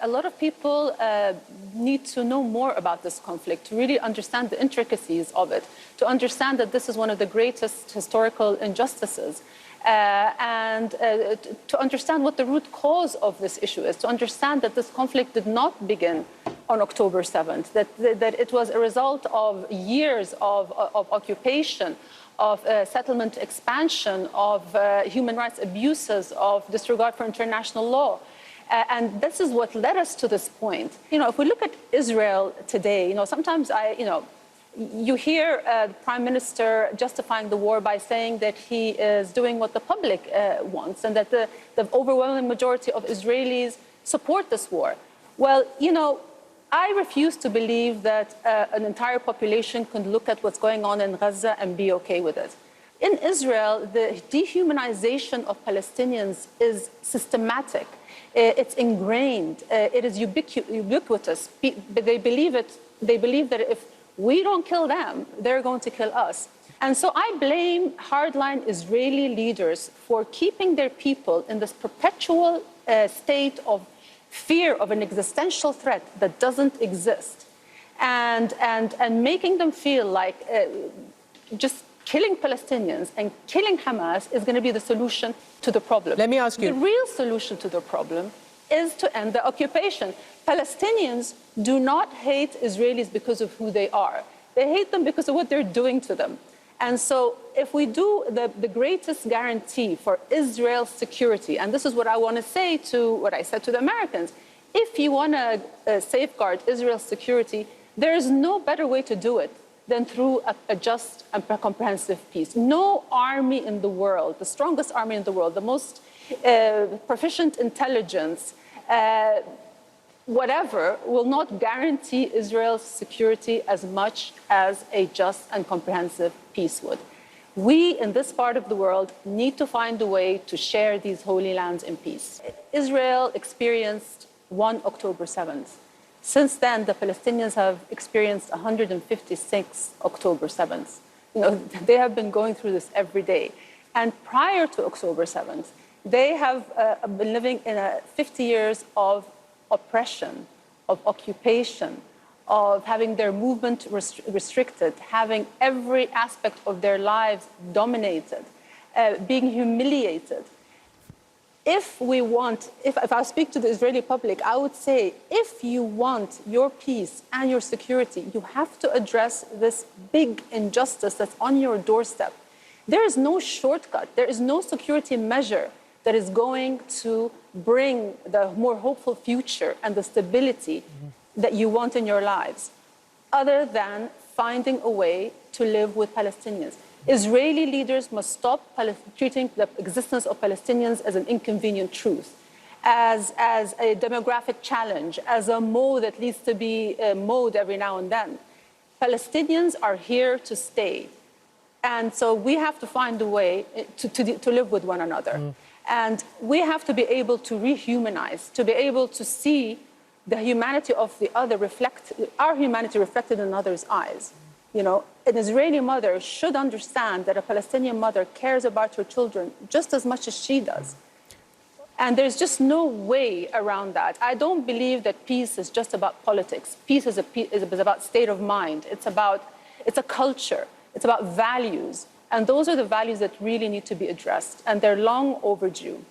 a lot of people need to know more about this conflict, to really understand the intricacies of it, to understand that this is one of the greatest historical injustices, and to understand what the root cause of this issue is, to understand that this conflict did not begin on October 7th, that it was a result of years of occupation, of settlement expansion, of human rights abuses, of disregard for international law. And this is what led us to this point. If we look at Israel today, sometimes you hear the Prime Minister justifying the war by saying that he is doing what the public wants and that the overwhelming majority of Israelis support this war. Well, I refuse to believe that an entire population can look at what's going on in Gaza and be okay with it. In Israel, the dehumanization of Palestinians is systematic. It's ingrained. It is ubiquitous. They believe it. They believe that if we don't kill them, they're going to kill us. And so I blame hardline Israeli leaders for keeping their people in this perpetual state of fear of an existential threat that doesn't exist, and making them feel like just killing Palestinians and killing Hamas is going to be the solution to the problem. Let me ask you. The real solution to the problem is to end the occupation. Palestinians do not hate Israelis because of who they are. They hate them because of what they're doing to them. And so if we do the greatest guarantee for Israel's security, and this is what I want to say to what I said to the Americans, if you want to safeguard Israel's security, there is no better way to do it than through a just and comprehensive peace. No army in the world, the strongest army in the world, the most proficient intelligence, whatever, will not guarantee Israel's security as much as a just and comprehensive peace would. We, in this part of the world, need to find a way to share these holy lands in peace. Israel experienced 1 October 7th. Since then, the Palestinians have experienced 156 October 7th. They have been going through this every day. And prior to October 7th, they have been living in 50 years of oppression, of occupation, of having their movement restricted, having every aspect of their lives dominated, being humiliated. If I speak to the Israeli public, I would say, if you want your peace and your security, you have to address this big injustice that's on your doorstep. There is no shortcut. There is no security measure that is going to bring the more hopeful future and the stability that you want in your lives, other than finding a way to live with Palestinians. Israeli leaders must stop treating the existence of Palestinians as an inconvenient truth, as a demographic challenge, as a mode that needs to be mowed every now and then. Palestinians are here to stay. And so we have to find a way to live with one another. And we have to be able to rehumanize, to be able to see the humanity of the other our humanity reflected in others' eyes. An Israeli mother should understand that a Palestinian mother cares about her children just as much as she does. And there's just no way around that. I don't believe that peace is just about politics. Peace is about state of mind. It's a culture. It's about values. And those are the values that really need to be addressed. And they're long overdue.